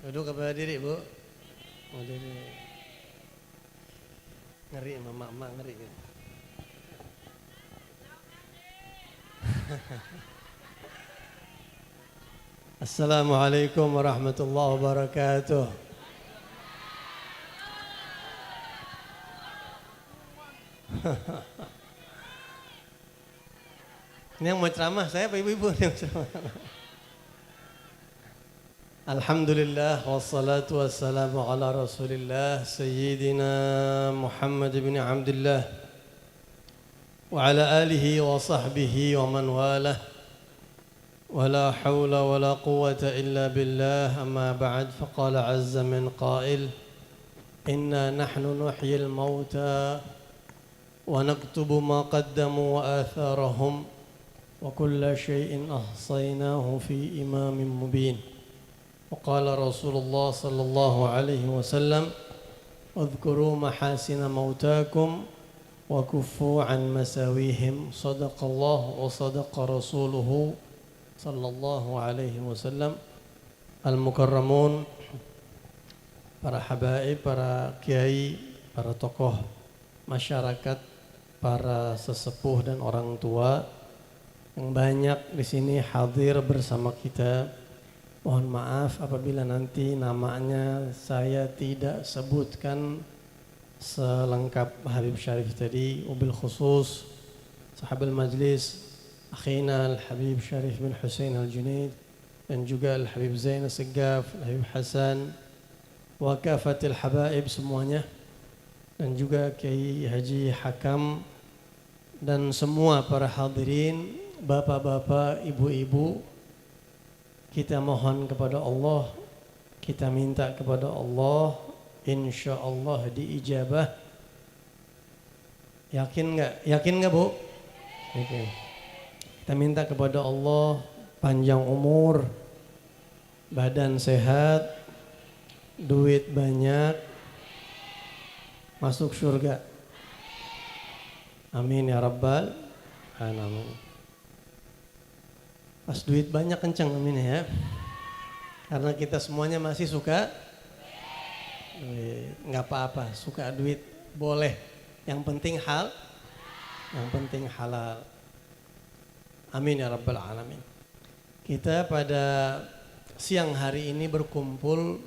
Duduk apa diri, Bu? Oh, diri. Ngeri, mama ngeri gitu. Assalamualaikum warahmatullahi wabarakatuh. Ini yang mau ceramah saya apa ibu-ibu yang ceramah? Alhamdulillah wassalatu wassalamu ala Rasulillah Sayyidina Muhammad bin Abdullah wa ala alihi wa sahbihi wa man walah. ولا حول ولا قوة إلا بالله أما بعد فقال عز من قائل إنا نحن نحيي الموتى ونكتب ما قدموا وآثارهم وكل شيء أحصيناه في إمام مبين وقال رسول الله صلى الله عليه وسلم اذكروا محاسن موتاكم وكفوا عن مساويهم صدق الله وصدق رسوله sallallahu alaihi wasallam. Al-mukarramun, para habaib, para kiai, para tokoh masyarakat, para sesepuh dan orang tua yang banyak di sini hadir bersama kita. Mohon maaf apabila nanti namanya saya tidak sebutkan selengkap Habib Syarif tadi, wabil khusus sahabat majlis akhina Al-Habib Syarif bin Husain Al-Junaid dan juga Al-Habib Zain Al-Segaf, Al-Habib Hasan wa kafatil habaib semuanya, dan juga Kiai Haji Hakam dan semua para hadirin, bapak-bapak, ibu-ibu. Kita mohon kepada Allah, kita minta kepada Allah, insyaallah diijabah. Yakin enggak? Yakin enggak, Bu? Oke. Kita minta kepada Allah panjang umur, badan sehat, duit banyak, masuk surga. Amin ya rabbal alamin. Pas duit banyak kencang, amin ya. Karena kita semuanya masih suka duit, nggak apa-apa, suka duit boleh. Yang penting halal. Amin ya rabbal alamin. Kita pada siang hari ini berkumpul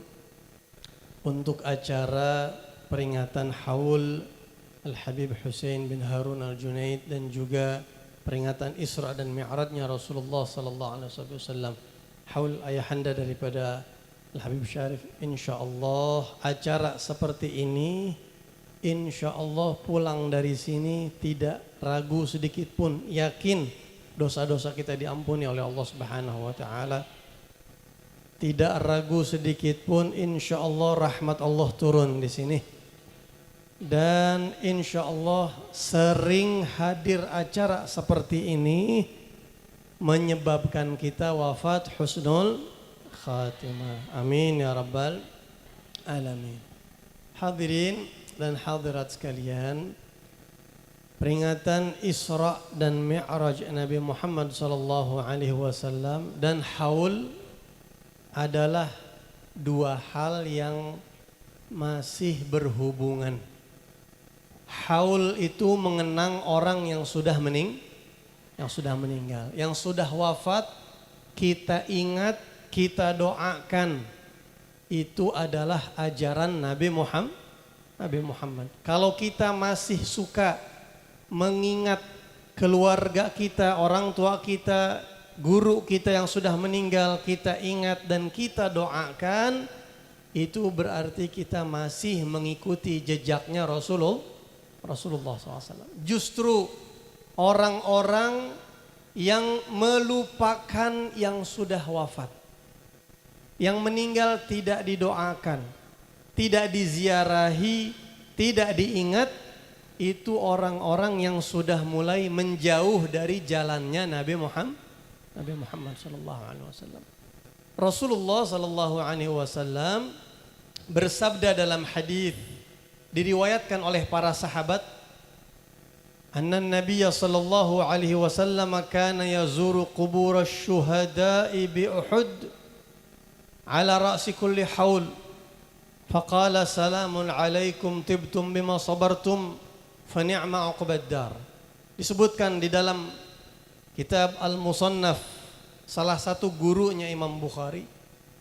untuk acara peringatan Haul Al-Habib Husain bin Harun Al-Junaid dan juga peringatan Isra dan Mi'rajnya Rasulullah sallallahu alaihi wasallam. Haul ayahanda daripada Al-Habib Syarif. Insyaallah acara seperti ini, insyaallah pulang dari sini tidak ragu sedikit pun, yakin dosa-dosa kita diampuni oleh Allah Subhanahu wa taala. Tidak ragu sedikit pun, insyaallah rahmat Allah turun di sini. Dan insyaallah sering hadir acara seperti ini menyebabkan kita wafat husnul khatimah. Amin ya rabbal alamin. Hadirin dan hadirat sekalian, peringatan Isra dan Mi'raj Nabi Muhammad sallallahu alaihi wasallam dan Haul adalah dua hal yang masih berhubungan. Haul itu mengenang orang yang sudah meninggal, yang sudah wafat, kita ingat, kita doakan. Itu adalah ajaran Nabi Muhammad. Kalau kita masih suka mengingat keluarga kita, orang tua kita, guru kita yang sudah meninggal, kita ingat dan kita doakan, itu berarti kita masih mengikuti jejaknya Rasulullah SAW. Justru orang-orang yang melupakan yang sudah wafat, yang meninggal tidak didoakan, tidak diziarahi, tidak diingat, itu orang-orang yang sudah mulai menjauh dari jalannya Nabi Muhammad sallallahu alaihi wasallam. Rasulullah sallallahu alaihi wasallam bersabda dalam hadis diriwayatkan oleh para sahabat, anna Nabiy sallallahu alaihi wasallam kana yazuru qubur asy-syuhada'i bi Uhud. ala ra'si kulli haul faqala salamun alaikum tibtum bima sabartum fa ni'ma 'uqbad dar. Disebutkan di dalam kitab Al-Musannaf salah satu gurunya Imam Bukhari,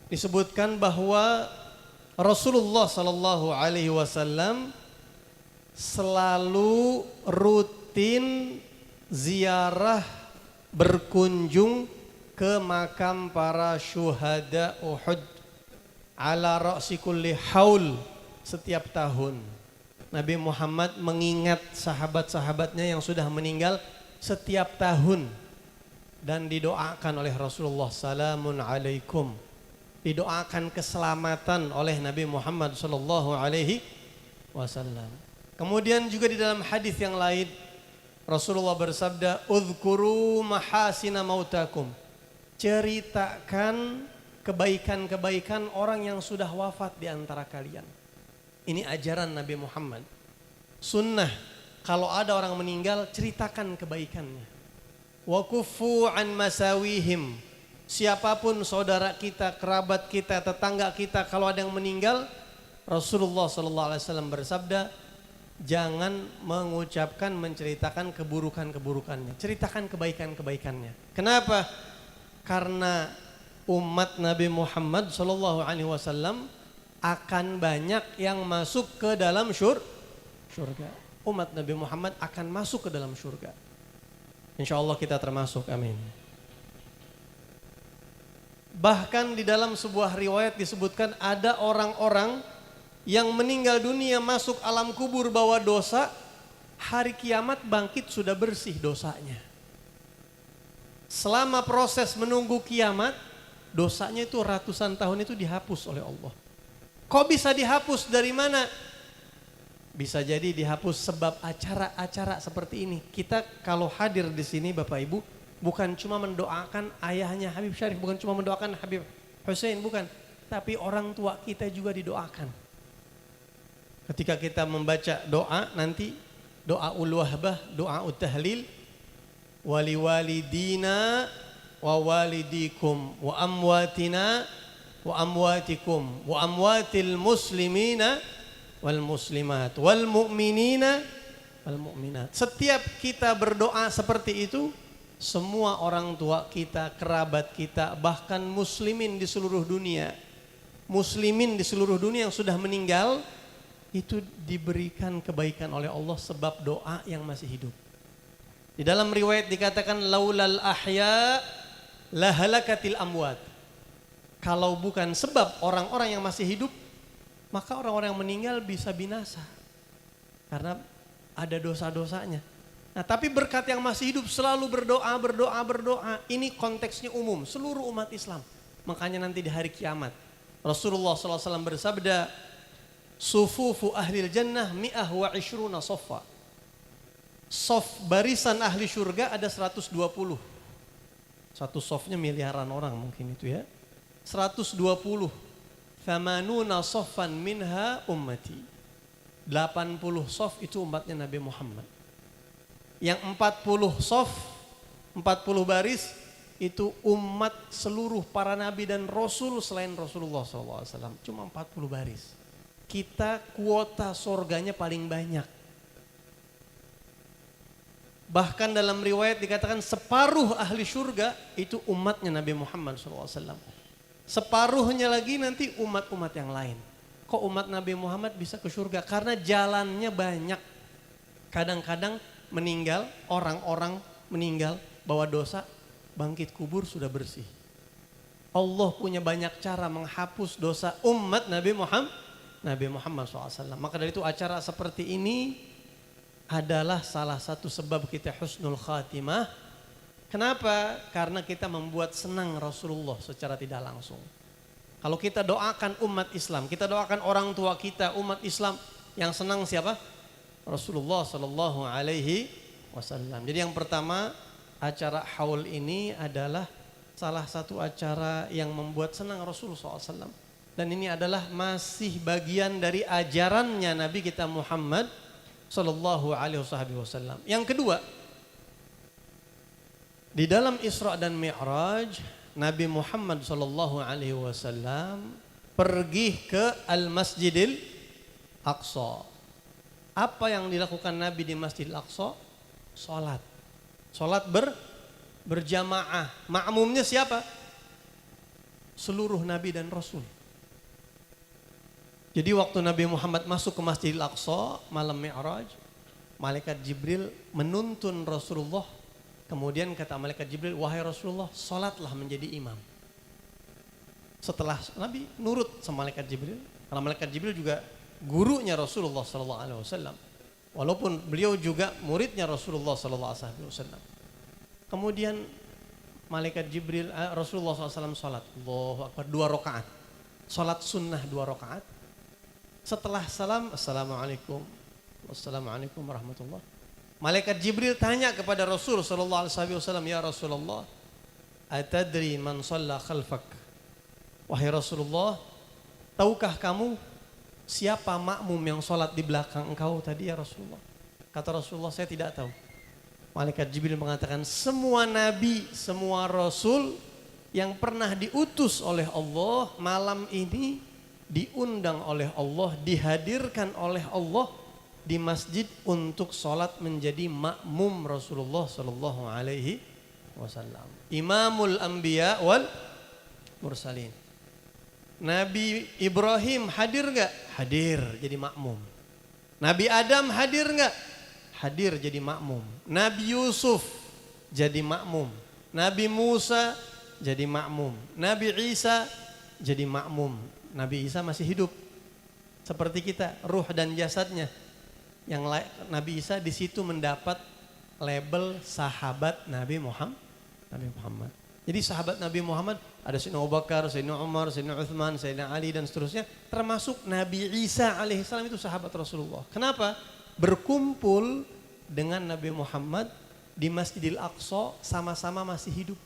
disebutkan bahwa Rasulullah sallallahu alaihi wasallam selalu rutin ziarah berkunjung ke makam para syuhada Uhud ala ra'si kulli haul. Setiap tahun Nabi Muhammad mengingat sahabat-sahabatnya yang sudah meninggal setiap tahun, dan didoakan oleh Rasulullah salamun alaikum, didoakan keselamatan oleh Nabi Muhammad sallallahu alaihi wasallam. Kemudian juga di dalam hadis yang lain Rasulullah bersabda, "Udzkuru mahasina mautakum." Ceritakan kebaikan-kebaikan orang yang sudah wafat di antara kalian. Ini ajaran Nabi Muhammad. Sunnah, kalau ada orang meninggal, ceritakan kebaikannya. Wa kuffu an masawihim. Siapapun saudara kita, kerabat kita, tetangga kita, kalau ada yang meninggal, Rasulullah SAW bersabda, jangan mengucapkan, menceritakan keburukan-keburukannya. Ceritakan kebaikan-kebaikannya. Kenapa? Karena umat Nabi Muhammad SAW akan banyak yang masuk ke dalam surga. Umat Nabi Muhammad akan masuk ke dalam surga. Insya Allah kita termasuk, amin. Bahkan di dalam sebuah riwayat disebutkan ada orang-orang yang meninggal dunia masuk alam kubur bawa dosa, hari kiamat bangkit sudah bersih dosanya. Selama proses menunggu kiamat, dosanya itu ratusan tahun itu dihapus oleh Allah. Kok bisa dihapus? Dari mana? Bisa jadi dihapus sebab acara-acara seperti ini. Kita kalau hadir di sini Bapak Ibu, bukan cuma mendoakan ayahnya Habib Syarif, bukan cuma mendoakan Habib Hussein, bukan. Tapi orang tua kita juga didoakan. Ketika kita membaca doa nanti, doa ul-wahbah, doa ut-tahlil, wali walidina wa walidikum wa amwatina wa amwatikum wa amwatil muslimina wal muslimat wal mu'minina wal mu'minat. Setiap kita berdoa seperti itu, semua orang tua kita, kerabat kita, bahkan muslimin di seluruh dunia, muslimin di seluruh dunia yang sudah meninggal, itu diberikan kebaikan oleh Allah sebab doa yang masih hidup. Di dalam riwayat dikatakan laulal ahya lahalakatil amwat. Kalau bukan sebab orang-orang yang masih hidup, maka orang-orang yang meninggal bisa binasa karena ada dosa-dosanya. Nah, tapi berkat yang masih hidup selalu berdoa. Ini konteksnya umum, seluruh umat Islam. Makanya nanti di hari kiamat Rasulullah SAW bersabda, sufufu ahlil jannah mi'ah wa ishruna soffa. Sof barisan ahli surga ada 120. Satu sofnya miliaran orang mungkin itu ya. 120. Thamanuna soffan minha ummati. 80 sof itu umatnya Nabi Muhammad. Yang 40 sof, 40 baris itu umat seluruh para nabi dan rasul selain Rasulullah SAW. Cuma 40 baris. Kita kuota surganya paling banyak. Bahkan dalam riwayat dikatakan separuh ahli surga itu umatnya Nabi Muhammad SAW. Separuhnya lagi nanti umat-umat yang lain. Kok umat Nabi Muhammad bisa ke surga? Karena jalannya banyak. Kadang-kadang meninggal, orang-orang meninggal bawa dosa, bangkit kubur sudah bersih. Allah punya banyak cara menghapus dosa umat Nabi Muhammad SAW. Maka dari itu acara seperti ini adalah salah satu sebab kita husnul khatimah. Kenapa? Karena kita membuat senang Rasulullah secara tidak langsung. Kalau kita doakan umat Islam, kita doakan orang tua kita, umat Islam, yang senang siapa? Rasulullah Sallallahu Alaihi Wasallam. Jadi yang pertama, acara haul ini adalah salah satu acara yang membuat senang Rasulullah SAW. Dan ini adalah masih bagian dari ajarannya Nabi kita Muhammad Sallallahu Alaihi Wasallam. Yang kedua, di dalam Isra dan Mi'raj, Nabi Muhammad sallallahu alaihi wasallam pergi ke Al-Masjidil Aqsa. Apa yang dilakukan Nabi di Masjidil Aqsa? Salat. Salat berjamaah. Makmumnya siapa? Seluruh nabi dan rasul. Jadi waktu Nabi Muhammad masuk ke Masjidil Aqsa malam Mi'raj, malaikat Jibril menuntun Rasulullah. Kemudian kata malaikat Jibril, wahai Rasulullah, salatlah menjadi imam. Setelah Nabi nurut sama malaikat Jibril, karena malaikat Jibril juga gurunya Rasulullah sallallahu alaihi wasallam. Walaupun beliau juga muridnya Rasulullah sallallahu alaihi wasallam. Kemudian malaikat Jibril, Rasulullah SAW salat, Allahu Akbar, 2 rakaat. Salat sunnah 2 rakaat. Setelah salam, assalamualaikum, wassalamualaikum warahmatullah. Malaikat Jibril tanya kepada Rasul sallallahu alaihi wasallam, ya Rasulullah, atadri man shalla khalfak? Wahai Rasulullah, tahukah kamu siapa makmum yang salat di belakang engkau tadi ya Rasulullah? Kata Rasulullah, saya tidak tahu. Malaikat Jibril mengatakan, semua nabi, semua rasul yang pernah diutus oleh Allah malam ini diundang oleh Allah, dihadirkan oleh Allah di masjid untuk sholat menjadi makmum Rasulullah sallallahu alaihi wasallam. Imamul anbiya wal mursalin. Nabi Ibrahim hadir enggak? Hadir jadi makmum. Nabi Adam hadir enggak? Hadir jadi makmum. Nabi Yusuf jadi makmum. Nabi Musa jadi makmum. Nabi Isa jadi makmum. Nabi Isa masih hidup seperti kita, ruh dan jasadnya. Yang Nabi Isa di situ mendapat label sahabat Nabi Muhammad. Jadi sahabat Nabi Muhammad ada Sayyidina Abu Bakar, Sayyidina Umar, Sayyidina Uthman, Sayyidina Ali dan seterusnya. Termasuk Nabi Isa alaihissalam itu sahabat Rasulullah. Kenapa? Berkumpul dengan Nabi Muhammad di Masjidil Aqsa sama-sama masih hidup.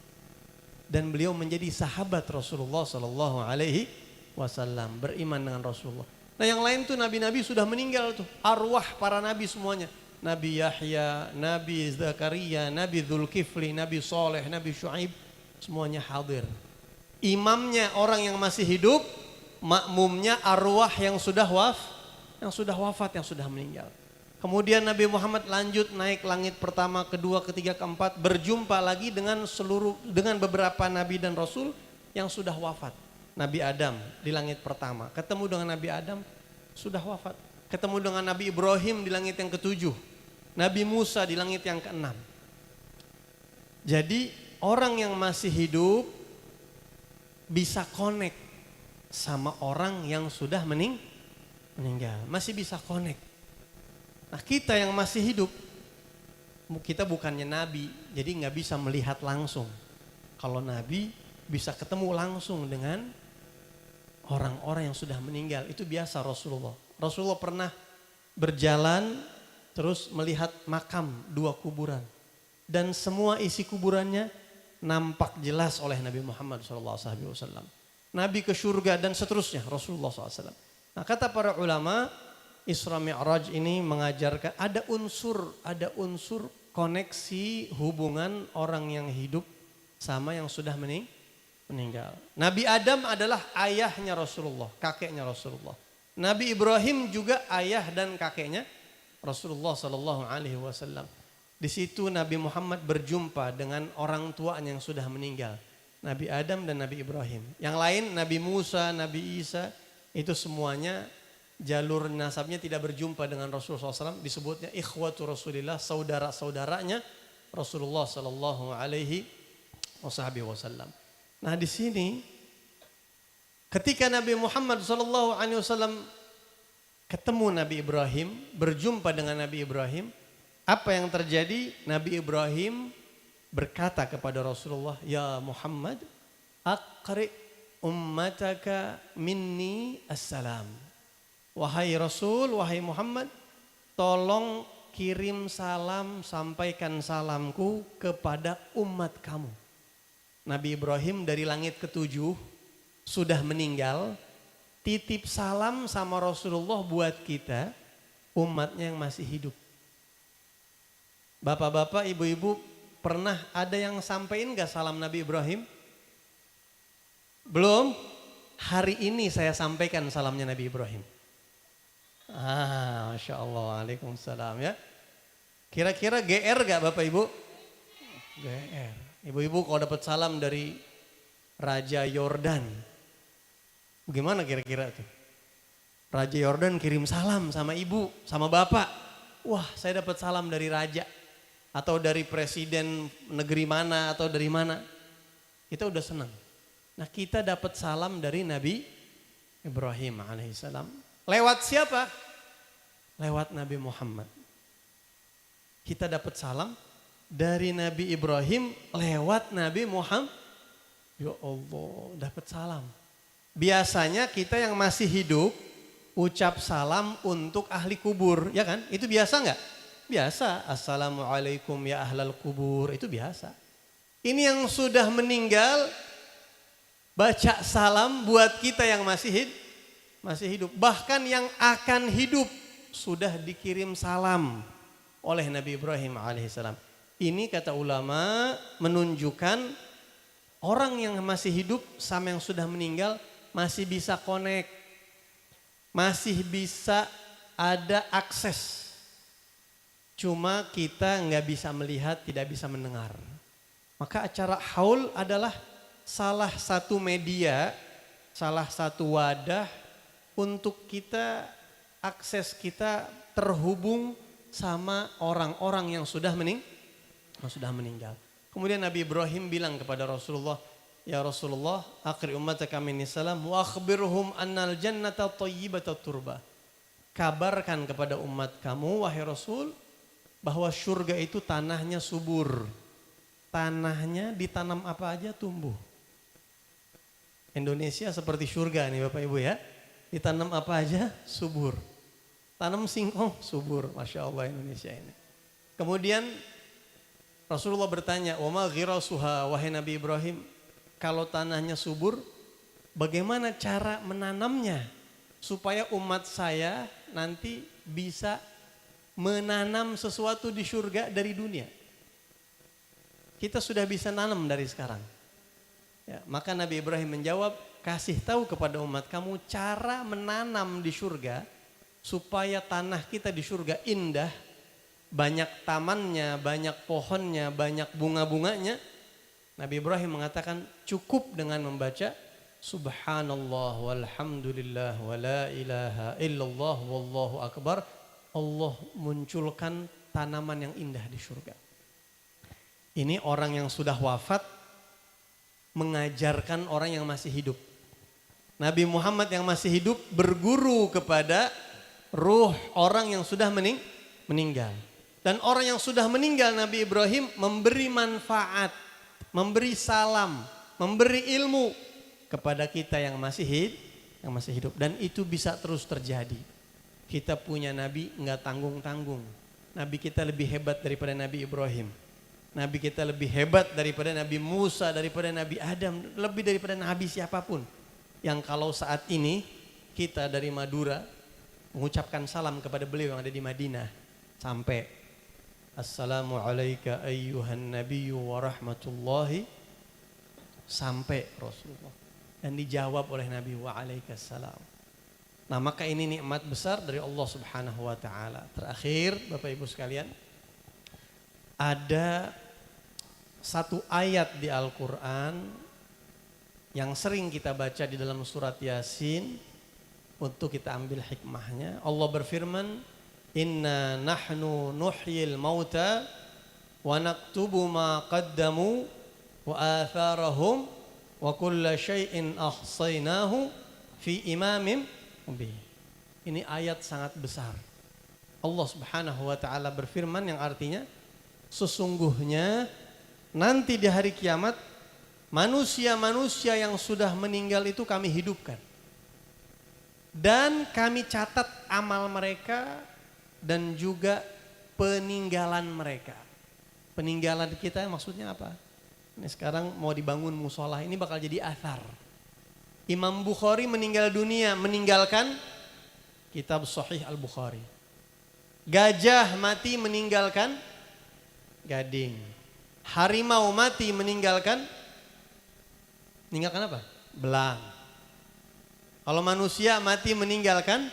Dan beliau menjadi sahabat Rasulullah sallallahu alaihi wasallam, beriman dengan Rasulullah. Nah yang lain tuh nabi-nabi sudah meninggal tuh, arwah para nabi semuanya. Nabi Yahya, Nabi Zakaria, Nabi Dzulkifli, Nabi Saleh, Nabi Syuaib, semuanya hadir. Imamnya orang yang masih hidup, makmumnya arwah yang sudah wafat, yang sudah meninggal. Kemudian Nabi Muhammad lanjut naik langit pertama, kedua, ketiga, keempat, berjumpa lagi dengan beberapa nabi dan rasul yang sudah wafat. Nabi Adam di langit pertama, ketemu dengan Nabi Adam sudah wafat. Ketemu dengan Nabi Ibrahim di langit yang ketujuh, Nabi Musa di langit yang keenam. Jadi orang yang masih hidup bisa connect sama orang yang sudah meninggal, masih bisa connect. Nah kita yang masih hidup, kita bukannya nabi, jadi nggak bisa melihat langsung. Kalau nabi bisa ketemu langsung dengan orang-orang yang sudah meninggal, itu biasa Rasulullah. Rasulullah pernah berjalan terus melihat makam 2 kuburan. Dan semua isi kuburannya nampak jelas oleh Nabi Muhammad SAW. Nabi ke surga dan seterusnya Rasulullah SAW. Nah kata para ulama, Isra Mi'raj ini mengajarkan ada unsur koneksi hubungan orang yang hidup sama yang sudah meninggal. Nabi Adam adalah ayahnya Rasulullah, kakeknya Rasulullah. Nabi Ibrahim juga ayah dan kakeknya Rasulullah sallallahu alaihi wasallam. Di situ Nabi Muhammad berjumpa dengan orang tuanya yang sudah meninggal, Nabi Adam dan Nabi Ibrahim. Yang lain Nabi Musa, Nabi Isa, itu semuanya jalur nasabnya tidak berjumpa dengan Rasulullah SAW, disebutnya ikhwatu Rasulillah, saudara-saudaranya Rasulullah sallallahu alaihi wasallam. Nah di sini ketika Nabi Muhammad sallallahu alaihi wasallam ketemu Nabi Ibrahim, berjumpa dengan Nabi Ibrahim, apa yang terjadi? Nabi Ibrahim berkata kepada Rasulullah, ya Muhammad, aqri ummataka minni assalam. Wahai Rasul, wahai Muhammad, tolong kirim salam, sampaikan salamku kepada umat kamu. Nabi Ibrahim dari langit ketujuh sudah meninggal, titip salam sama Rasulullah buat kita, umatnya yang masih hidup. Bapak-bapak, ibu-ibu, pernah ada yang sampein gak salam Nabi Ibrahim? Belum, hari ini saya sampaikan salamnya Nabi Ibrahim. Masya Allah, waalaikumsalam ya. Kira-kira GR gak Bapak Ibu? GR. Ibu-ibu kalau dapat salam dari Raja Yordan, gimana kira-kira tuh? Raja Yordan kirim salam sama ibu, sama bapak. Wah, saya dapat salam dari raja. Atau dari presiden negeri mana, atau dari mana. Kita udah senang. Nah, kita dapat salam dari Nabi Ibrahim alaihissalam. Lewat siapa? Lewat Nabi Muhammad. Kita dapat salam dari Nabi Ibrahim lewat Nabi Muhammad. Ya Allah, dapat salam. Biasanya kita yang masih hidup ucap salam untuk ahli kubur, ya kan? Itu biasa nggak? Biasa. Assalamualaikum ya ahlal kubur, itu biasa. Ini yang sudah meninggal baca salam buat kita yang masih hidup. Bahkan yang akan hidup sudah dikirim salam oleh Nabi Ibrahim alaihissalam. Ini kata ulama menunjukkan orang yang masih hidup sama yang sudah meninggal masih bisa connect. Masih bisa ada akses. Cuma kita nggak bisa melihat, tidak bisa mendengar. Maka acara haul adalah salah satu media, salah satu wadah untuk kita akses kita terhubung sama orang-orang yang sudah meninggal. Kemudian Nabi Ibrahim bilang kepada Rasulullah, ya Rasulullah, akhir ummataka minni salam wa akhbirhum annal jannata thayyibatat turba. Kabarkan kepada umat kamu wahai Rasul bahwa surga itu tanahnya subur. Tanahnya ditanam apa aja tumbuh. Indonesia seperti surga nih Bapak Ibu ya. Ditanam apa aja subur. Tanam singkong subur, Masya Allah Indonesia ini. Kemudian Rasulullah bertanya, wa ma ghirasuha wahai Nabi Ibrahim, kalau tanahnya subur, bagaimana cara menanamnya supaya umat saya nanti bisa menanam sesuatu di surga dari dunia. Kita sudah bisa nanam dari sekarang. Ya, maka Nabi Ibrahim menjawab, kasih tahu kepada umat kamu cara menanam di surga supaya tanah kita di surga indah, banyak tamannya, banyak pohonnya, banyak bunga-bunganya. Nabi Ibrahim mengatakan cukup dengan membaca Subhanallah walhamdulillah wa la ilaha illallah wallahu akbar. Allah munculkan tanaman yang indah di surga. Ini orang yang sudah wafat mengajarkan orang yang masih hidup. Nabi Muhammad yang masih hidup berguru kepada ruh orang yang sudah meninggal. Dan orang yang sudah meninggal Nabi Ibrahim memberi manfaat, memberi salam, memberi ilmu kepada kita yang masih hidup. Dan itu bisa terus terjadi. Kita punya Nabi nggak tanggung-tanggung. Nabi kita lebih hebat daripada Nabi Ibrahim. Nabi kita lebih hebat daripada Nabi Musa, daripada Nabi Adam, lebih daripada Nabi siapapun. Yang kalau saat ini kita dari Madura mengucapkan salam kepada beliau yang ada di Madinah. Sampai Assalamualaikum ayyuhan nabiyyu wa rahmatullahi. Sampai Rasulullah. Dan dijawab oleh Nabi waalaikumsalam. Nah maka ini nikmat besar dari Allah Subhanahu wa ta'ala. Terakhir Bapak Ibu sekalian, ada satu ayat di Al-Quran yang sering kita baca di dalam surat Yasin untuk kita ambil hikmahnya. Allah berfirman, Inna nahnu nuhyil mauta wa naktubu ma qaddamu wa atharahum wa kulla syai'in ahsaynahu fi imamin. Ini ayat sangat besar. Allah Subhanahu wa ta'ala berfirman yang artinya sesungguhnya nanti di hari kiamat manusia-manusia yang sudah meninggal itu kami hidupkan. Dan kami catat amal mereka dan juga peninggalan mereka. Peninggalan kita maksudnya apa? Ini sekarang mau dibangun musola, ini bakal jadi athar. Imam Bukhari meninggal dunia meninggalkan kitab Sahih Al-Bukhari. Gajah mati meninggalkan gading. Harimau mati meninggalkan apa? belang. Kalau manusia mati meninggalkan,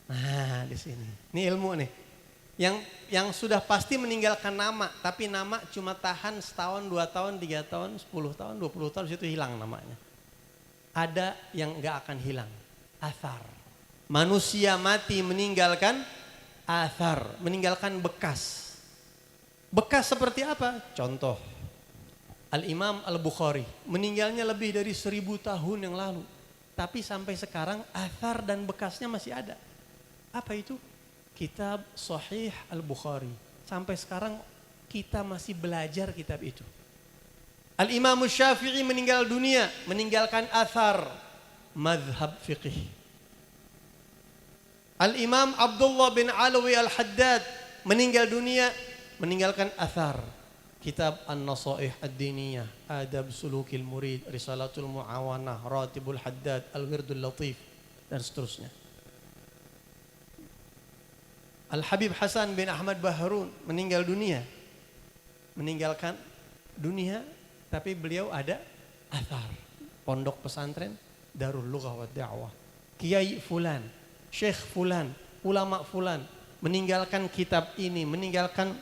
nah di sini. Ini ilmu nih. Yang sudah pasti meninggalkan nama, tapi nama cuma tahan setahun, 2 tahun, 3 tahun, 10 tahun, 20 tahun, itu hilang namanya. Ada yang nggak akan hilang, athar. Manusia mati meninggalkan athar, meninggalkan bekas. Bekas seperti apa? Contoh, Al-Imam Al-Bukhari meninggalnya lebih dari 1000 tahun yang lalu. Tapi sampai sekarang athar dan bekasnya masih ada. Apa itu? Kitab Sahih Al-Bukhari. Sampai sekarang kita masih belajar kitab itu. Al-Imam Syafi'i meninggal dunia, meninggalkan athar, madhab fiqih. Al-Imam Abdullah bin Alawi Al-Haddad meninggal dunia, meninggalkan athar. Kitab An-Nasaih Ad-Diniyah, Adab Sulukil Murid, Risalatul Mu'awanah, Ratibul Haddad, Al-Wirdul Latif, dan seterusnya. Al-Habib Hasan bin Ahmad Bahrun meninggal dunia, meninggalkan dunia, tapi beliau ada athar. Pondok pesantren Darul Lughah wa Da'wah. Kiai Fulan, Syekh Fulan, ulama Fulan meninggalkan kitab ini, meninggalkan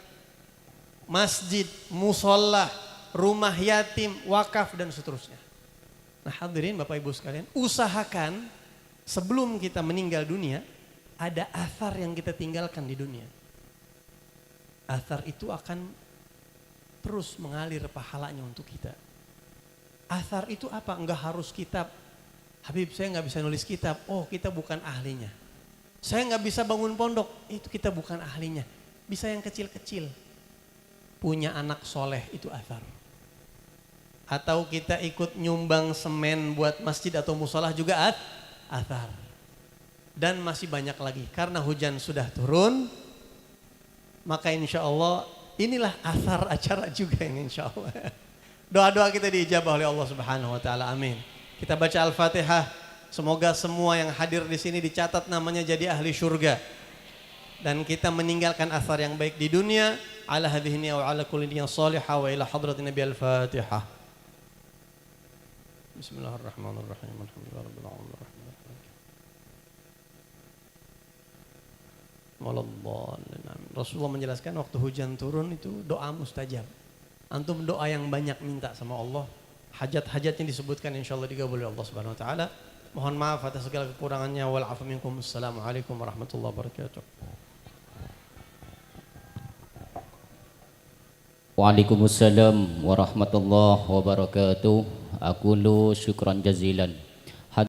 masjid, musola, rumah yatim, wakaf, dan seterusnya. Nah hadirin Bapak Ibu sekalian, usahakan sebelum kita meninggal dunia ada athar yang kita tinggalkan di dunia. Athar itu akan terus mengalir pahalanya untuk kita. Athar itu apa? Enggak harus kitab. Habib, saya nggak bisa nulis kitab. Oh, kita bukan ahlinya. Saya nggak bisa bangun pondok. Itu kita bukan ahlinya. Bisa yang kecil-kecil. Punya anak soleh, itu athar. Atau kita ikut nyumbang semen buat masjid atau musolah juga athar. Dan masih banyak lagi. Karena hujan sudah turun, maka insya Allah inilah athar acara juga ini insya Allah. Doa-doa kita diijabah oleh Allah Subhanahu wa taala. Amin. Kita baca Al-Fatihah. Semoga semua yang hadir di sini dicatat namanya jadi ahli syurga. Dan kita meninggalkan athar yang baik di dunia. Ala hadhihi niyya wa ala kulli niyya salihah wa ila hadratin Nabi Al-Fatihah. Bismillahirrahmanirrahim. Alhamdulillahirabbil alamin. Rasulullah menjelaskan waktu hujan turun itu doa mustajab. Antum doa yang banyak minta sama Allah, hajat-hajatnya disebutkan insyaallah dikabul oleh Allah Subhanahu wa taala. Mohon maaf atas segala kekurangannya. Wal afu minkum. Assalamualaikum warahmatullahi wabarakatuh. Waalaikumsalam warahmatullahi wabarakatuh. Aqulu syukran jazilan